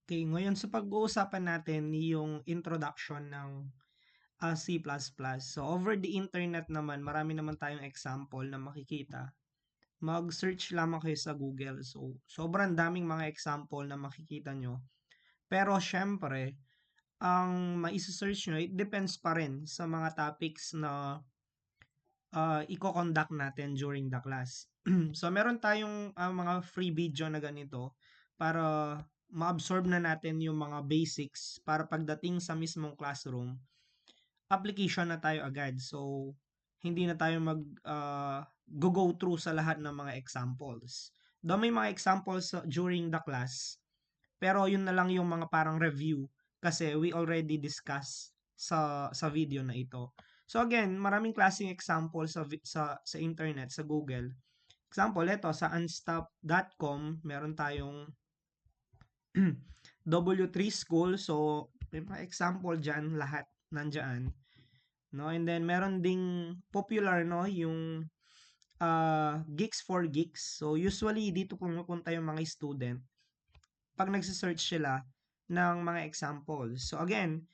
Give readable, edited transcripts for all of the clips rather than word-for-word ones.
Okay, ngayon sa pag-uusapan natin yung introduction ng C++. So, over the internet naman, marami naman tayong example na makikita. Mag-search lamang kayo sa Google. So, sobrang daming mga example na makikita nyo. Pero, syempre, ang maisa-search nyo, it depends pa rin sa mga topics na i-conduct natin during the class. So, meron tayong mga free video na ganito para ma-absorb na natin yung mga basics para pagdating sa mismong classroom, application na tayo agad. So, hindi na tayo go through sa lahat ng mga examples. Though may mga examples during the class, pero yun na lang yung mga parang review kasi we already discussed sa video na ito. So again, maraming klaseng example sa internet, sa Google. Example, ito sa unstop.com, meron tayong W3 school. So, may mga example dyan, lahat nandyan. No? And then, meron ding popular, no, yung Geeks for Geeks. So, usually, dito pumupunta yung mga student pag nagsisearch sila ng mga examples. So, again,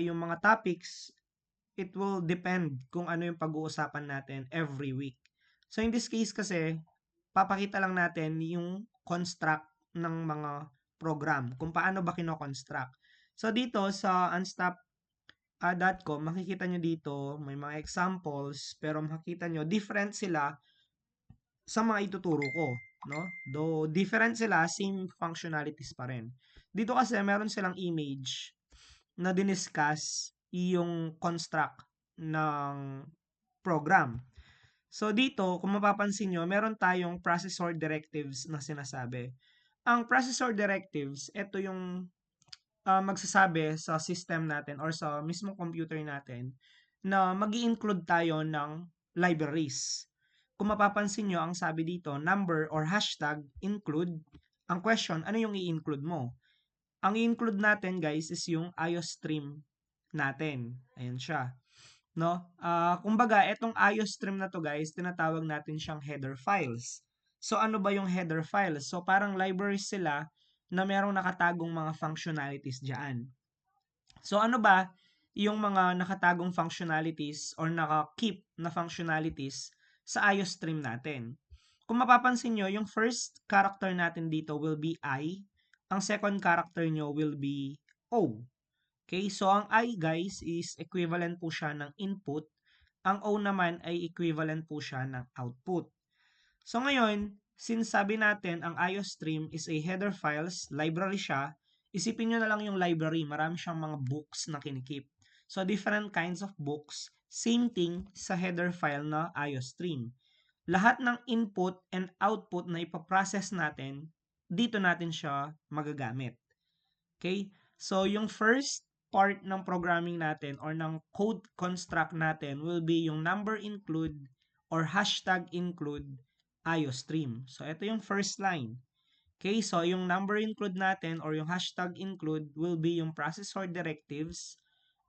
yung mga topics, it will depend kung ano yung pag-uusapan natin every week. So, in this case kasi, papakita lang natin yung construct ng mga program, kung paano ba kino-construct. So, dito sa unstop.com, makikita nyo dito, may mga examples, pero makikita nyo, different sila sa mga ituturo ko. No? Though different sila, same functionalities pa rin. Dito kasi meron silang image na diniscuss yung construct ng program. So dito, kung mapapansin nyo, meron tayong processor directives na sinasabi. Ang processor directives, ito yung magsasabi sa system natin or sa mismong computer natin na mag include tayo ng libraries. Kung mapapansin nyo, ang sabi dito, number or hashtag include. Ang question, ano yung i-include mo? Ang i-include natin, guys, is yung IOStream natin. Ayan siya. No? Kumbaga, etong IOStream na to, guys, tinatawag natin siyang header files. So, ano ba yung header files? So, parang libraries sila na merong nakatagong mga functionalities dyan. So, ano ba yung mga nakatagong functionalities or naka-keep na functionalities sa IOStream natin? Kung mapapansin nyo, yung first character natin dito will be I. Ang second character nyo will be O. Okay, so ang I, guys, is equivalent po siya ng input. Ang O naman ay equivalent po siya ng output. So ngayon, since sabi natin ang IOStream is a header files, library siya, isipin nyo na lang yung library. Marami siyang mga books na kinikip. So different kinds of books, same thing sa header file na IOStream. Lahat ng input and output na ipaprocess natin, dito natin siya magagamit. Okay? So, yung first part ng programming natin or ng code construct natin will be yung number include or hashtag include IOStream. So, ito yung first line. Okay, so yung number include natin or yung hashtag include will be yung processor directives.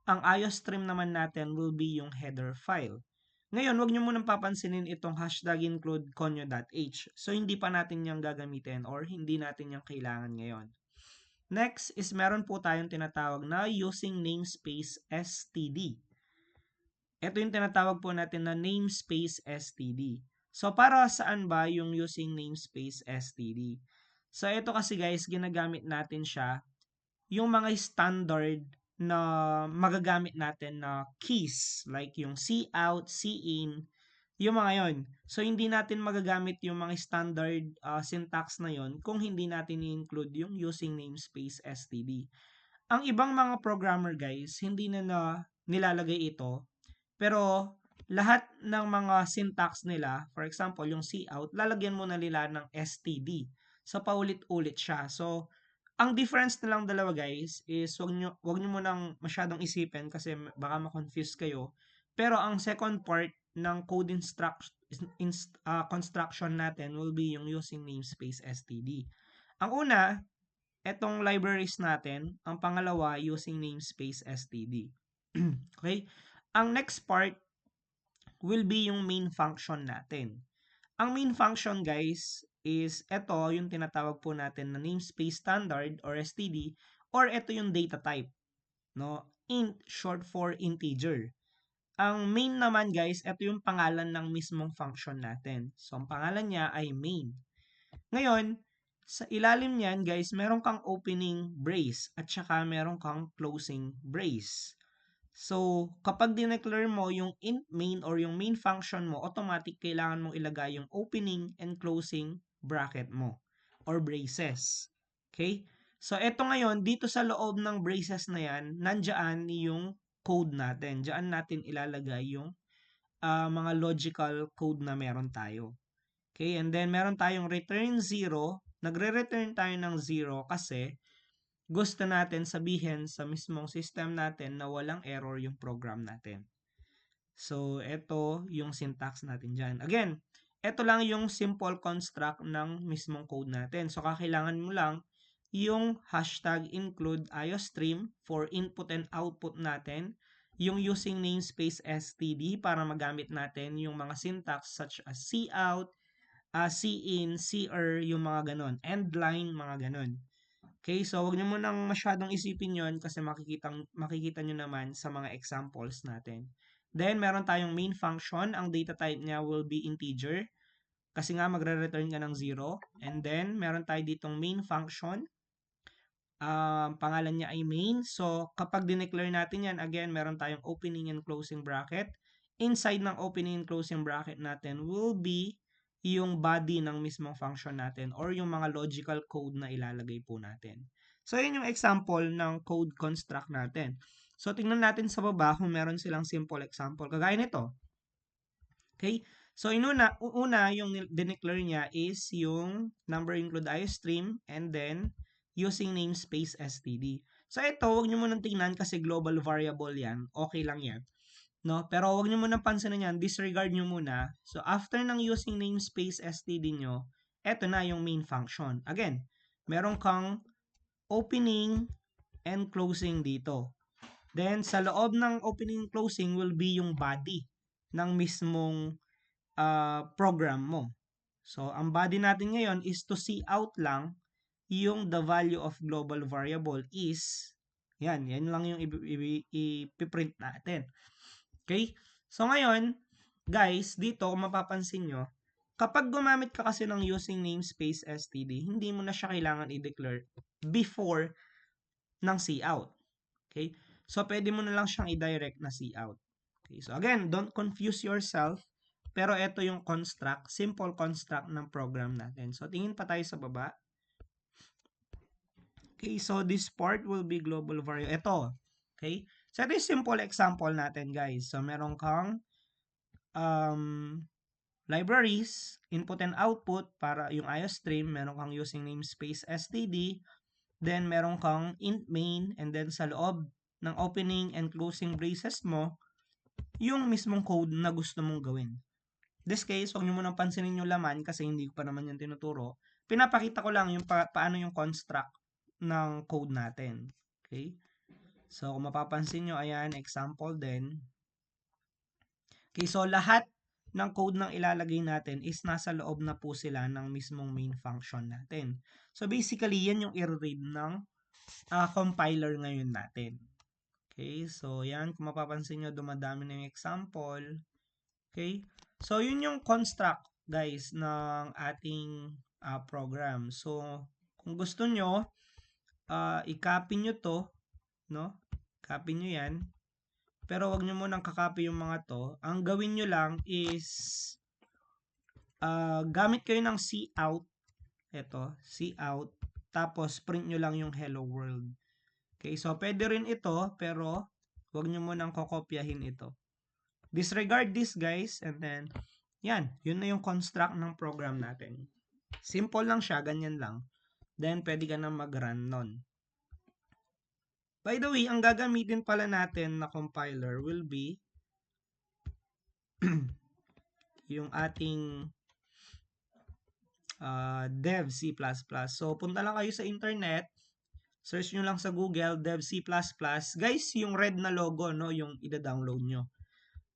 Ang IOStream naman natin will be yung header file. Ngayon, wag nyo munang papansinin itong hashtag include conyo.h. So, hindi pa natin yung gagamitin or hindi natin yung kailangan ngayon. Next is meron po tayong tinatawag na using namespace std. Ito yung tinatawag po natin na namespace std. So, para saan ba yung using namespace std? So, ito kasi guys, ginagamit natin siya yung mga standard na magagamit natin na keys like yung cout, cin, yung mga yon. So, hindi natin magagamit yung mga standard syntax na yon kung hindi natin i-include yung using namespace std. Ang ibang mga programmer guys, hindi na nilalagay ito, pero lahat ng mga syntax nila, for example, yung cout, lalagyan mo na nila ng std. So, paulit-ulit siya. So, ang difference na lang dalawa guys is wag nyo munang masyadong isipin kasi baka ma-confuse kayo. Pero ang second part ng code construction natin will be yung using namespace std. Ang una, etong libraries natin. Ang pangalawa, using namespace std. Okay? Ang next part will be yung main function natin. Ang main function guys, is ito yung tinatawag po natin na namespace standard or STD, or ito yung data type, no? Int, short for integer. Ang main naman guys, ito yung pangalan ng mismong function natin. So ang pangalan niya ay main. Ngayon, sa ilalim niyan guys, meron kang opening brace at saka meron kang closing brace. So, kapag dineclare mo yung int main or yung main function mo, automatic kailangan mong ilagay yung opening and closing bracket mo or braces. Okay? So, eto ngayon, dito sa loob ng braces na yan, nandyan yung code natin. Diyan natin ilalagay yung mga logical code na meron tayo. Okay? And then, meron tayong return 0. Nagre-return tayo ng 0 kasi gusto natin sabihin sa mismong system natin na walang error yung program natin. So, ito yung syntax natin dyan. Again, ito lang yung simple construct ng mismong code natin. So, kakailangan mo lang yung hashtag include iostream for input and output natin, yung using namespace std para magamit natin yung mga syntax such as cout, cin, cer, yung mga ganon, endline, mga ganon. Okay, so wag niyo munang masyadong isipin 'yon kasi makikita niyo naman sa mga examples natin. Then meron tayong main function, ang data type niya will be integer kasi nga magre-return ka ng 0. And then meron tayo ditong main function. Pangalan niya ay main. So kapag dineclare natin 'yan, again, meron tayong opening and closing bracket. Inside ng opening and closing bracket natin will be yung body ng mismong function natin or yung mga logical code na ilalagay po natin. So, yun yung example ng code construct natin. So, tingnan natin sa baba kung meron silang simple example. Kagaya nito. Okay? So, una yung dineclare niya is yung number include iostream and then using namespace std. So, ito, huwag nyo munang tingnan kasi global variable yan. Okay lang yan. No? Pero wag niyo muna pansinin yan, disregard niyo muna. So, after ng using namespace std nyo, eto na yung main function. Again, meron kang opening and closing dito. Then, sa loob ng opening and closing will be yung body ng mismong program mo. So, ang body natin ngayon is to see out lang yung the value of global variable is, yan lang yung ipiprint natin. Okay? So ngayon, guys, dito kung mapapansin nyo, kapag gumamit ka kasi ng using namespace std, hindi mo na siya kailangan i-declare before ng cout. Okay? So pwede mo na lang siyang i-direct na cout. Okay? So again, don't confuse yourself. Pero ito yung construct, simple construct ng program natin. So tingin pa tayo sa baba. Okay, so this part will be global variable. Ito. Okay? So ito yung simple example natin, guys. So meron kang libraries, input and output para yung iostream, meron kang using namespace std, then meron kang int main, and then sa loob ng opening and closing braces mo, yung mismong code na gusto mong gawin. This case, huwag nyo munang pansinin yung laman kasi hindi ko pa naman yan tinuturo. Pinapakita ko lang yung paano yung construct ng code natin. Okay? So, kung mapapansin nyo, ayan, example din. Okay, so lahat ng code ng ilalagay natin is nasa loob na po sila ng mismong main function natin. So, basically, yan yung i-read ng compiler ngayon natin. Okay, so yan, kung mapapansin nyo, dumadami na yung example. Okay, so yun yung construct, guys, ng ating program. So, kung gusto nyo, i-copy nyo to, no? Copy nyo yan. Pero wag nyo munang kakopy yung mga to. Ang gawin nyo lang is gamit kayo ng cout. Ito, cout. Tapos print nyo lang yung hello world. Okay, so pwede rin ito pero wag nyo munang kokopyahin ito. Disregard this, guys, and then yan, yun na yung construct ng program natin. Simple lang siya, ganyan lang. Then pwede ka na mag-run nun. By the way, ang gagamitin pala natin na compiler will be yung ating dev C++. So, punta lang kayo sa internet, search nyo lang sa Google, dev C++. Guys, yung red na logo, no, yung ida-download nyo.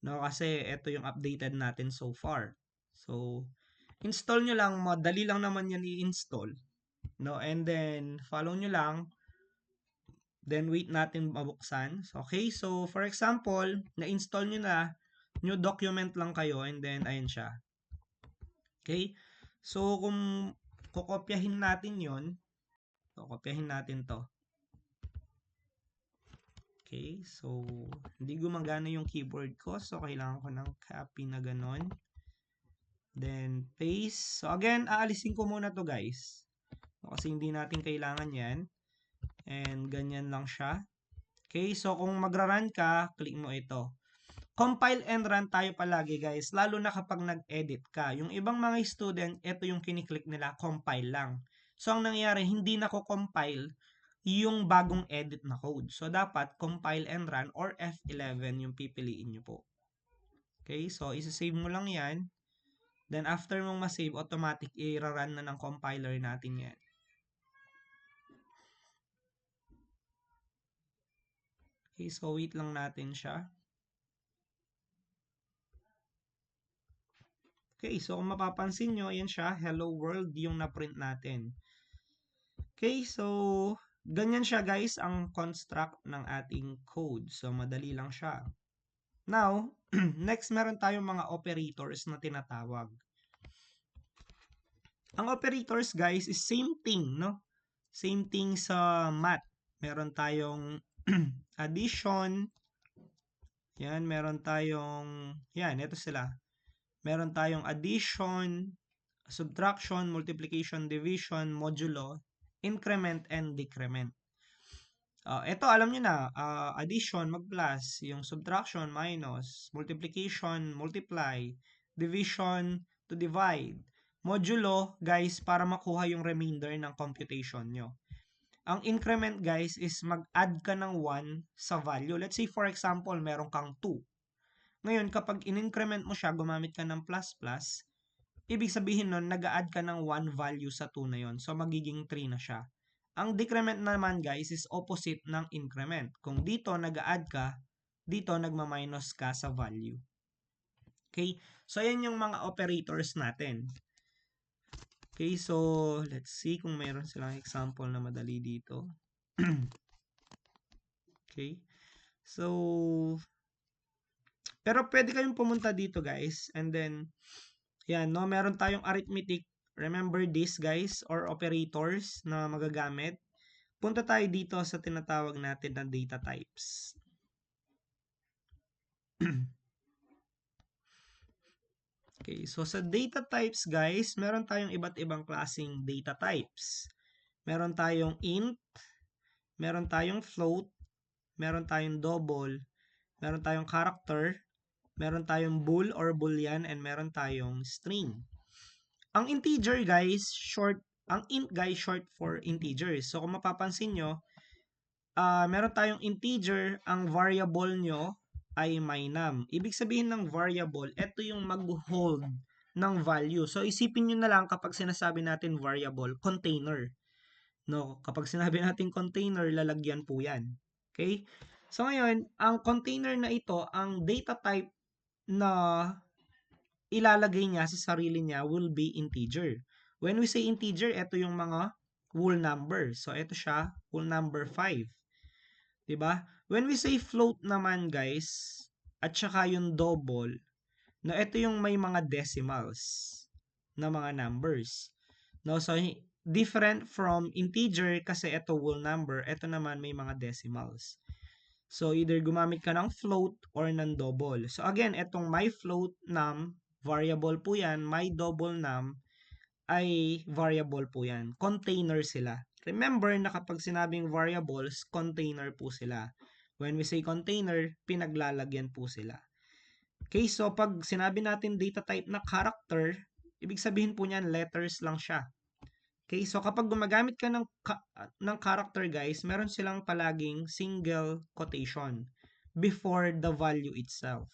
No, kasi ito yung updated natin so far. So, install nyo lang, madali lang naman yan i-install. No? And then, follow nyo lang. Then, wait natin mabuksan. So, okay, so for example, na-install nyo na, new document lang kayo, and then, ayan siya. Okay? So, kung kukopyahin natin yon, kopyahin natin to. Okay, so, hindi gumagana yung keyboard ko, so kailangan ko ng copy na ganon. Then, paste. So, again, aalisin ko muna to guys. Kasi hindi natin kailangan yan. And, ganyan lang siya. Okay, so kung magra-run ka, click mo ito. Compile and run tayo palagi guys, lalo na kapag nag-edit ka. Yung ibang mga student, ito yung kiniklik nila, compile lang. So, ang nangyayari, hindi nako-compile yung bagong edit na code. So, dapat compile and run or F11 yung pipiliin nyo po. Okay, so isa-save mo lang yan. Then, after mong ma-save, automatic i-run na ng compiler natin yan. Okay, so wait lang natin siya. Okay, so kung mapapansin nyo, yan siya, hello world yung na-print natin. Okay, so ganyan siya guys ang construct ng ating code. So madali lang siya. Now, next meron tayong mga operators na tinatawag. Ang operators guys is same thing, no? Same thing sa math. Meron tayong addition. Yan, meron tayong, yan, ito sila. Meron tayong addition, subtraction, multiplication, division, modulo, increment, and decrement. Ito, alam nyo na, addition, mag-plus, yung subtraction, minus, multiplication, multiply, division, to divide, modulo, guys, para makuha yung remainder ng computation nyo. Ang increment, guys, is mag-add ka ng 1 sa value. Let's say, for example, meron kang 2. Ngayon, kapag in-increment mo siya, gumamit ka ng plus plus, ibig sabihin nun, nag-a-add ka ng 1 value sa 2 na yon. So, magiging 3 na siya. Ang decrement naman, guys, is opposite ng increment. Kung dito, nag-a-add ka, dito, nagma-minus ka sa value. Okay? So, ayan yung mga operators natin. Okay, so, let's see kung mayroon silang example na madali dito. Okay. So, pero pwede kayong pumunta dito, guys. And then, yan, no? Meron tayong arithmetic. Remember this, guys, or operators na magagamit. Punta tayo dito sa tinatawag natin na data types. Okay, so sa data types, guys, meron tayong iba't ibang klaseng data types. Meron tayong int, meron tayong float, meron tayong double, meron tayong character, meron tayong bool or boolean, and meron tayong string. Ang integer, guys, ang int, guys, short for integers. So, kung mapapansin nyo, meron tayong integer, ang variable nyo ay my num. Ibig sabihin ng variable, ito yung mag-hold ng value. So, isipin nyo na lang kapag sinasabi natin variable, container. No, kapag sinabi natin container, lalagyan po yan. Okay? So, ngayon, ang container na ito, ang data type na ilalagay niya sa sarili niya will be integer. When we say integer, ito yung mga whole number. So, ito siya, whole number 5. Diba? When we say float naman, guys, at saka yung double, no, ito yung may mga decimals na mga numbers. No, so different from integer kasi ito whole number, ito naman may mga decimals. So either gumamit ka ng float or ng double. So again, itong my float num, variable po yan, my double num ay variable po yan. Container sila. Remember na kapag sinabing variables, container po sila. When we say container, pinaglalagyan po sila. Okay, so pag sinabi natin data type na character, ibig sabihin po niyan letters lang siya. Okay, so kapag gumagamit ka ng character, guys, meron silang palaging single quotation before the value itself.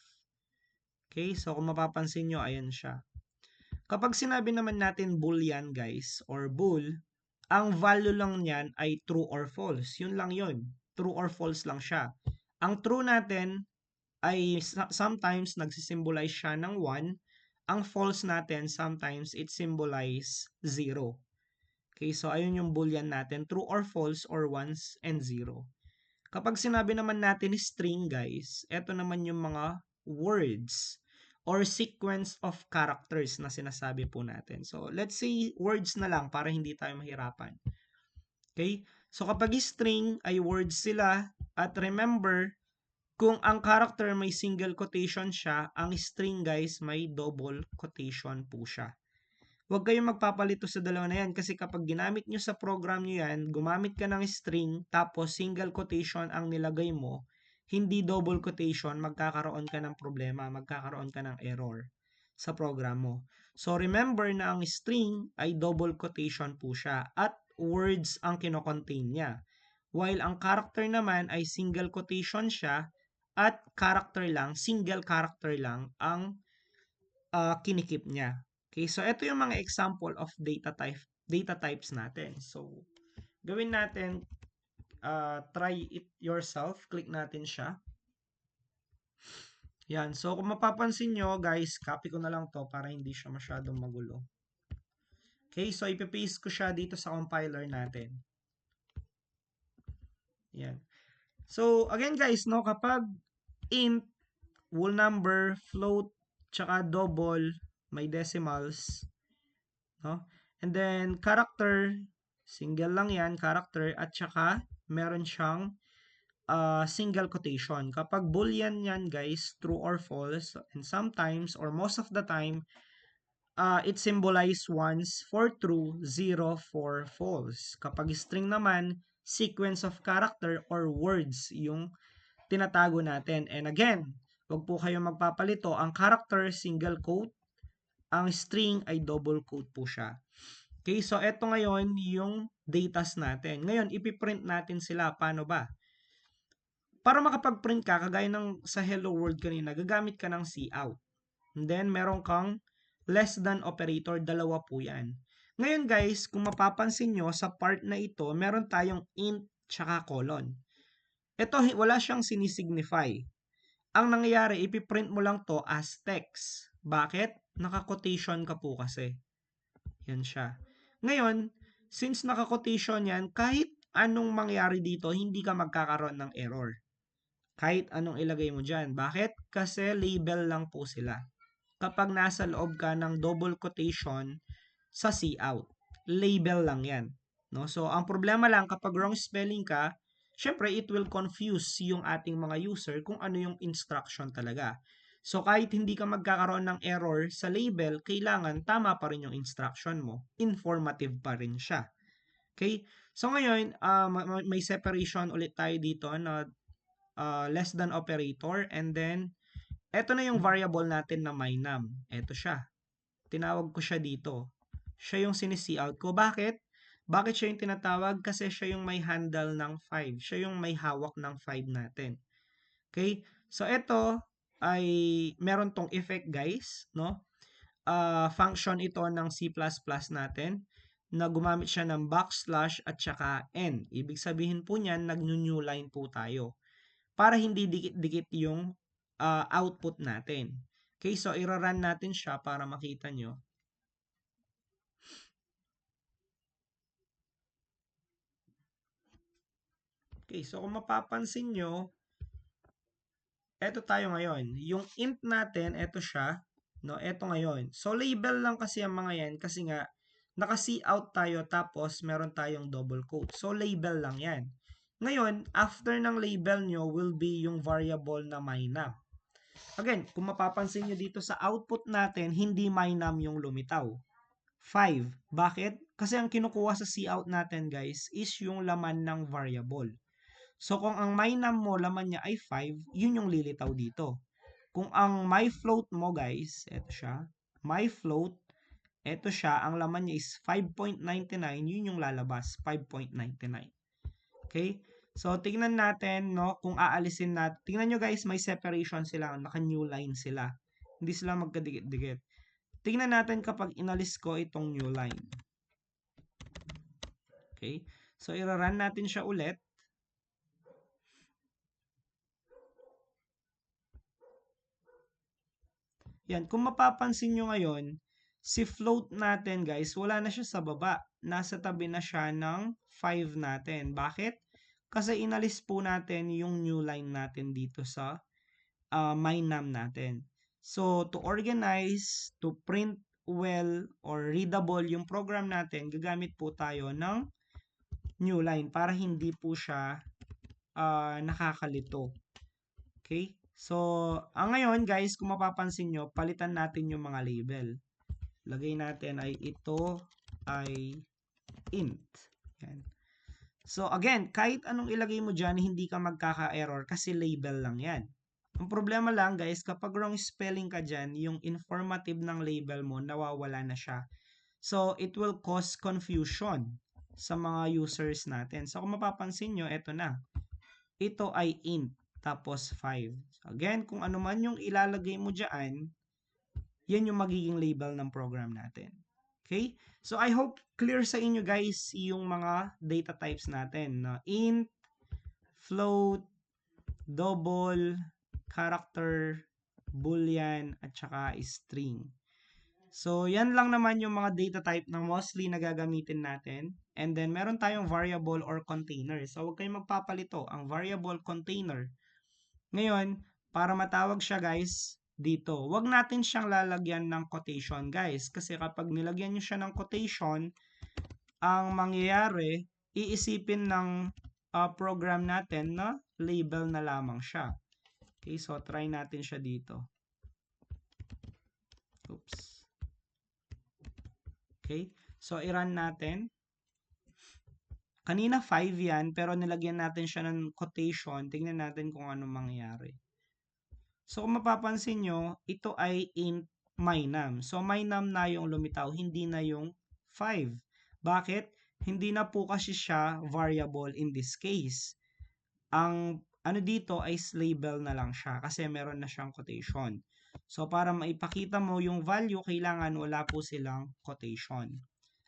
Okay, so kung mapapansin nyo, ayan siya. Kapag sinabi naman natin boolean, guys, or bool, ang value lang niyan ay true or false. Yun lang yun. True or false lang siya. Ang true natin ay sometimes nagsisimbolize siya ng 1. ang false natin, sometimes it symbolize 0. Okay, so ayun yung boolean natin, true or false or ones and 0. Kapag sinabi naman natin string, guys, eto naman yung mga words or sequence of characters na sinasabi po natin. So, let's say words na lang para hindi tayo mahirapan. Okay? So, kapag string ay words sila, at remember, kung ang character may single quotation siya, ang string, guys, may double quotation po siya. Huwag kayong magpapalito sa dalawa na yan kasi kapag ginamit nyo sa program nyo yan, gumamit ka ng string tapos single quotation ang nilagay mo, hindi double quotation, magkakaroon ka ng problema, magkakaroon ka ng error sa program mo. So remember na ang string ay double quotation po siya at words ang kinocontain niya. While ang character naman ay single quotation siya at character lang, single character lang ang kinikip niya. Okay, so ito yung mga example of data types natin. So, gawin natin, try it yourself. Click natin siya. Yan. So, kung mapapansin nyo, guys, copy ko na lang to para hindi siya masyadong magulo. Okay, so ipipaste ko siya dito sa compiler natin. Yan. So, again guys, no, kapag int, whole number, float, tsaka double, may decimals, no? And then, character, single lang yan, character, at saka, meron siyang single quotation. Kapag boolean yan, guys, true or false, and sometimes, or most of the time, it symbolizes ones for true, 0 for false. Kapag string naman, sequence of character or words yung tinatago natin. And again, wag po kayong magpapalito. Ang character, single quote, ang string ay double quote po siya. Okay, so eto ngayon yung datas natin. Ngayon, ipiprint natin sila. Paano ba? Para makapag-print ka, kagaya ng sa hello world kanina, gagamit ka ng cout. And then, meron kang less than operator, dalawa po yan. Ngayon guys, kung mapapansin nyo, sa part na ito, meron tayong int tsaka colon. Ito, wala siyang sinisignify. Ang nangyayari, ipiprint mo lang to as text. Bakit? Naka-quotation ka po kasi. Yan siya. Ngayon, since naka-quotation yan, kahit anong mangyari dito, hindi ka magkakaroon ng error. Kahit anong ilagay mo dyan. Bakit? Kasi label lang po sila. Kapag nasa loob ka ng double quotation sa cout, label lang yan. No? So, ang problema lang kapag wrong spelling ka, syempre it will confuse yung ating mga user kung ano yung instruction talaga. So, kahit hindi ka magkakaroon ng error sa label, kailangan tama pa rin yung instruction mo. Informative pa rin siya. Okay? So, ngayon, may separation ulit tayo dito na less than operator, and then eto na yung variable natin na mynum. Eto siya. Tinawag ko siya dito. Siya yung sinisi-out ko. Bakit? Bakit siya yung tinatawag? Kasi siya yung may handle ng 5. Siya yung may hawak ng 5 natin. Okay? So eto ay meron tong effect, guys, no? Function ito ng C++ natin na gumamit siya ng backslash at saka n. Ibig sabihin po niyan, nag-new line po tayo para hindi dikit-dikit yung output natin. Okay, so i-run natin siya para makita nyo. Okay, so kung mapapansin nyo, eto tayo ngayon. Yung int natin, eto siya. No, eto ngayon. So label lang kasi ang mga yan kasi nga naka-cout tayo tapos meron tayong double quote. So label lang yan. Ngayon, after ng label nyo will be yung variable na mynum. Again, kung mapapansin nyo dito sa output natin, hindi mynum yung lumitaw. 5. Bakit? Kasi ang kinukuha sa cout natin, guys, is yung laman ng variable. So, kung ang mynum mo, laman niya ay 5, yun yung lilitaw dito. Kung ang myfloat mo, guys, eto siya, myfloat, eto siya, ang laman niya is 5.99, yun yung lalabas, 5.99. Okay? So, tingnan natin, no, kung aalisin natin. Tingnan nyo guys, may separation sila, naka-new line sila. Hindi sila magkadikit-dikit. Tingnan natin kapag inalis ko itong new line. Okay? So, i-run natin siya ulit. Yan, kung mapapansin nyo ngayon, si float natin guys, wala na siya sa baba. Nasa tabi na siya ng 5 natin. Bakit? Kasi inalis po natin yung new line natin dito sa mynum natin. So, to organize, to print well, or readable yung program natin, gagamit po tayo ng new line para hindi po siya nakakalito. Okay? So, ngayon guys, kung mapapansin nyo, palitan natin yung mga label. Lagay natin ay ito ay int. Yan. So, again, kahit anong ilagay mo dyan, hindi ka magkaka-error kasi label lang yan. Ang problema lang guys, kapag wrong spelling ka dyan, yung informative ng label mo, nawawala na siya. So, it will cause confusion sa mga users natin. So, kung mapapansin nyo, eto na. Ito ay int, tapos 5. So, again, kung ano man yung ilalagay mo dyan, yan yung magiging label ng program natin. Okay? So, I hope clear sa inyo guys yung mga data types natin. Int, float, double, character, boolean, at saka string. So, yan lang naman yung mga data type na mostly na gagamitin natin. And then, meron tayong variable or container. So, huwag kayong magpapalito. Ang variable container. Ngayon, para matawag siya guys, dito. Huwag natin siyang lalagyan ng quotation guys. Kasi kapag nilagyan nyo siya ng quotation, ang mangyayari, iisipin ng program natin na label na lamang siya. Okay, so try natin siya dito. Oops. Okay, so i-run natin. Kanina 5 yan, pero nilagyan natin siya ng quotation. Tingnan natin kung ano mangyayari. So kung mapapansin nyo, ito ay int mynum. So mynum na yung lumitaw, hindi na yung 5. Bakit? Hindi na po kasi siya variable in this case. Ang ano dito ay label na lang siya kasi meron na siyang quotation. So para maipakita mo yung value, kailangan wala po silang quotation.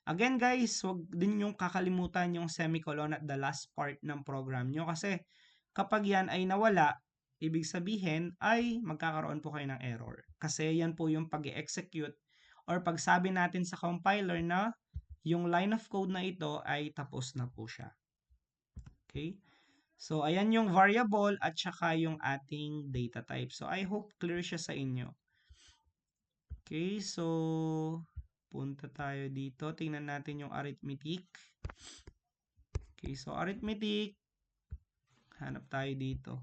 Again guys, wag din yung kakalimutan yung semicolon at the last part ng program nyo kasi kapag yan ay nawala, ibig sabihin ay magkakaroon po kayo ng error. Kasi yan po yung pag-execute or pagsabi natin sa compiler na yung line of code na ito ay tapos na po siya. Okay? So, ayan yung variable at saka yung ating data type. So, I hope clear siya sa inyo. Okay, so punta tayo dito. Tingnan natin yung arithmetic. Okay, so arithmetic. Hanap tayo dito.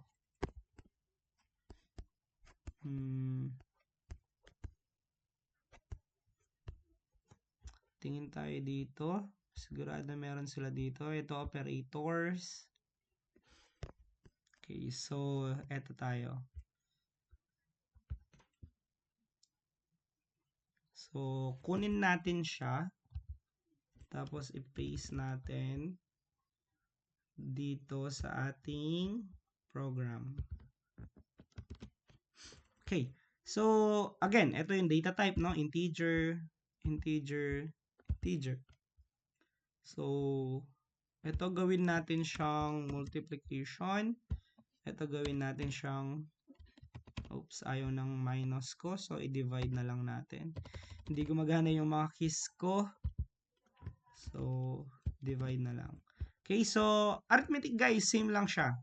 Tingin tayo dito. Sigurado meron sila dito. Ito, operators. Okay, so eto tayo. So, kunin natin siya. Tapos, i-paste natin dito sa ating program. Okay. So, again, ito yung data type, no? Integer, integer, integer. So, ito gawin natin siyang multiplication. Ito gawin natin siyang, oops, ayaw ng minus ko. So, i-divide na lang natin. Hindi gumagana yung mga keys ko. So, divide na lang. Okay, so, arithmetic guys, same lang siya.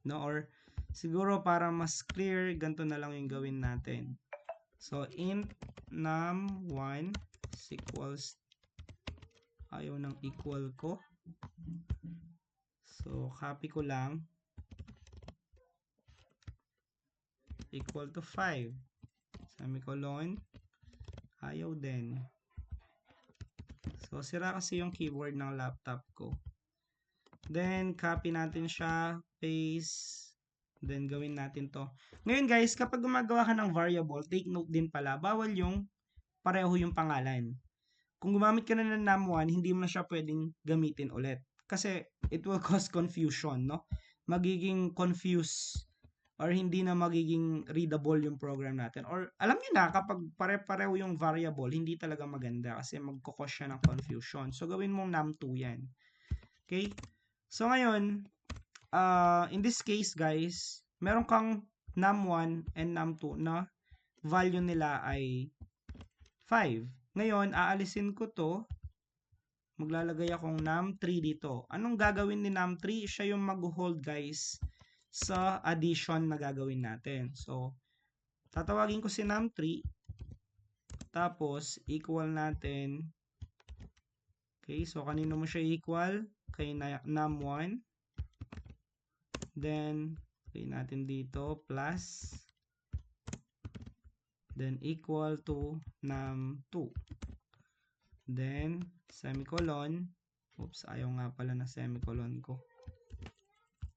No? Or, siguro para mas clear, ganito na lang yung gawin natin. So, int num1 equals, ayaw ng equal ko. So, copy ko lang. Equal to 5. Semicolon. Ayaw din. So, sira kasi yung keyboard ng laptop ko. Then, copy natin siya. Paste. Then, gawin natin to. Ngayon guys, kapag gumagawa ka ng variable, take note din pala, bawal yung pareho yung pangalan. Kung gumamit ka na ng num1, hindi mo na siya pwedeng gamitin ulit. Kasi, it will cause confusion, no? Magiging confused or hindi na magiging readable yung program natin. Or alam niyo na, kapag pare-pareho yung variable, hindi talaga maganda kasi magkukos siya ng confusion. So, gawin mong num2 yan. Okay? So, ngayon, in this case, guys, meron kang num1 and num2 na value nila ay 5. Ngayon, aalisin ko to. Maglalagay akong num3 dito. Anong gagawin ni num3? Siya yung mag-hold guys sa addition na gagawin natin. So, tatawagin ko si num3. Tapos, equal natin. Okay, so kanino mo siya equal? Kay num1. Then, lagay natin dito, plus. Then, equal to num2. Then, semicolon. Oops, ayaw nga pala na semicolon ko.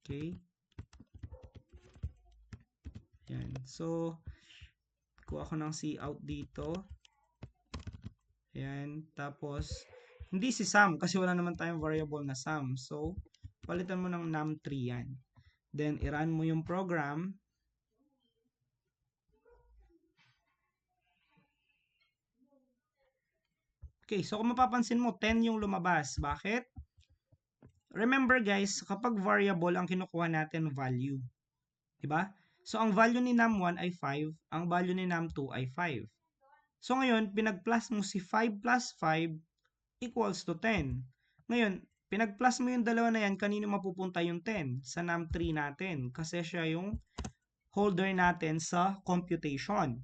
Okay. Yan. So, kuha ko ng cout dito. Yan. Tapos, hindi si sum kasi wala naman tayong variable na sum. So, palitan mo ng num3 yan. Then, i-run mo yung program. Okay, so kung mapapansin mo, 10 yung lumabas. Bakit? Remember guys, kapag variable ang kinukuha natin value. Diba? So, ang value ni num1 ay 5, ang value ni num2 ay 5. So, ngayon, pinag-plus mo si 5 plus 5 equals to 10. Ngayon, pinag-plus mo yung dalawa na yan, kanino mapupunta yung 10? Sa num3 natin. Kasi siya yung holder natin sa computation.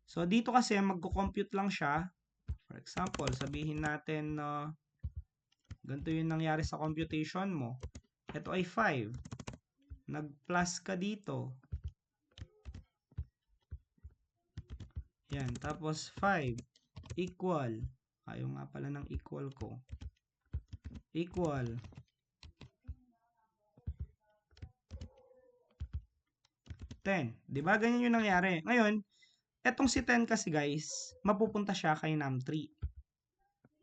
So, dito kasi magko-compute lang siya. For example, sabihin natin na ganito yung nangyari sa computation mo. Ito ay 5. Nag-plus ka dito. Yan. Tapos 5 equal. Ayaw nga pala ng equal ko. Equal. Diba? Ganyan yung nangyari. Ngayon, etong si 10 kasi guys, mapupunta siya kay num3.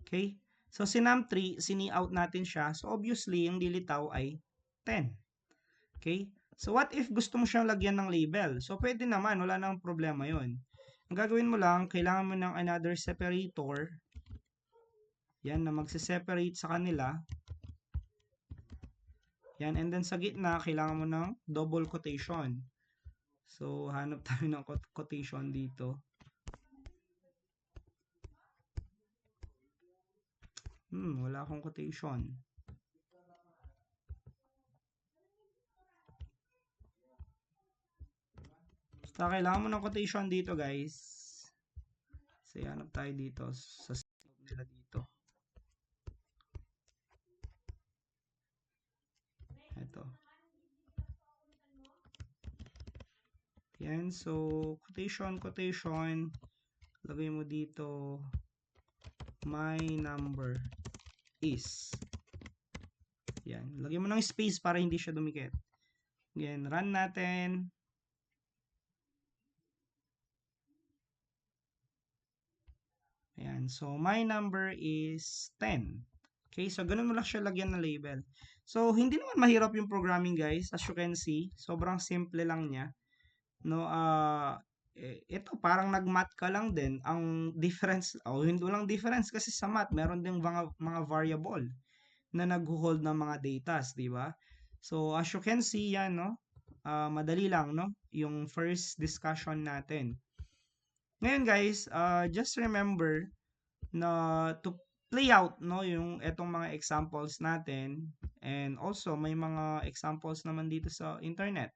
Okay? So, si num3, sini-out natin siya. So, obviously, yung lilitaw ay 10. Okay? So, what if gusto mo siyang lagyan ng label? So, pwede naman. Wala nang problema yon. Ang gagawin mo lang, kailangan mo ng another separator. Yan, na magse-separate sa kanila. Yan, and then sa gitna, kailangan mo ng double quotation. So, hanap tayo ng quotation dito. Wala akong quotation. Basta kailangan mo ng quotation dito, guys. So, hanap tayo dito sa nila dito. Ito. Yan, so quotation. Lagay mo dito my number is. Yan, lagay mo ng space para hindi siya dumikit. Yan, run natin. Ayan, so my number is 10. Okay, so ganun mo lang siya lagyan ng label. So, hindi naman mahirap yung programming guys. As you can see, sobrang simple lang niya. No, ito parang nag-math ka lang din. Ang difference, hindi lang difference kasi sa math, meron ding mga variable na nag-hold ng mga datas, di ba? So, as you can see yan, no? Madali lang, no? Yung first discussion natin. Ngayon guys, just remember na to play out no yung etong mga examples natin, and also may mga examples naman dito sa internet.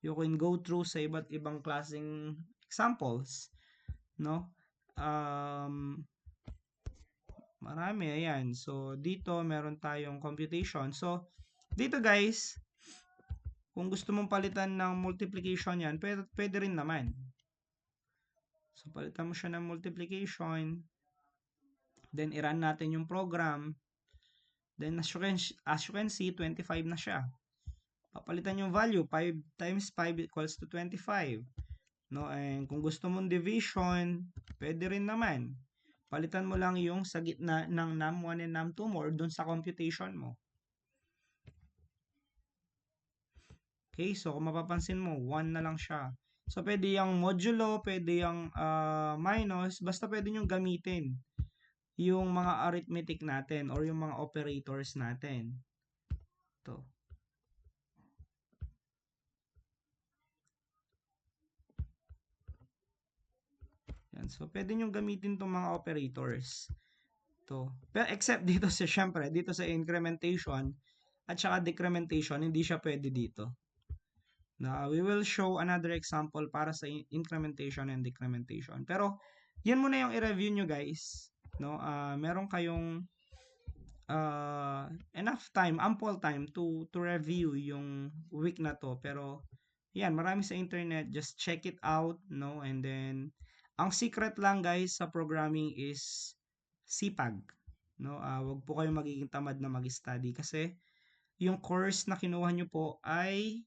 You can go through sa iba't ibang klaseng examples, no? Marami, ayan. So, dito meron tayong computation. So, dito guys, kung gusto mong palitan ng multiplication yan, pwede rin naman. So, palitan mo siya ng multiplication. Then, i-run natin yung program. Then, as you can see, 25 na siya. Papalitan yung value. 5 times 5 equals to 25. No? And kung gusto mong division, pwede rin naman. Palitan mo lang yung sa gitna ng num1 and num2 mo or dun sa computation mo. Okay, so kung mapapansin mo, 1 na lang siya. So, pwede yung modulo, pwede yung minus, basta pwede nyo gamitin yung mga arithmetic natin or yung mga operators natin. Ito. Yan. So, pwede nyo gamitin itong mga operators. To. Pero except dito sa, syempre, dito sa incrementation at saka decrementation, hindi siya pwede dito. Now, we will show another example para sa incrementation and decrementation. Pero, yan muna yung i-review nyo guys. No? Meron kayong enough time, ample time to review yung week na to. Pero, yan, marami sa internet. Just check it out, no? And then, ang secret lang guys sa programming is sipag. No? Wag po kayong magiging tamad na mag-study kasi yung course na kinuha nyo po ay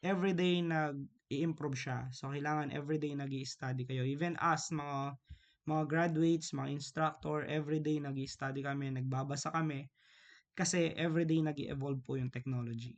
everyday nag-i-improve siya. So, kailangan everyday nag-i-study kayo. Even us, mga graduates, mga instructor, everyday nag-i-study kami, nagbabasa kami. Kasi everyday nag-i-evolve po yung technology.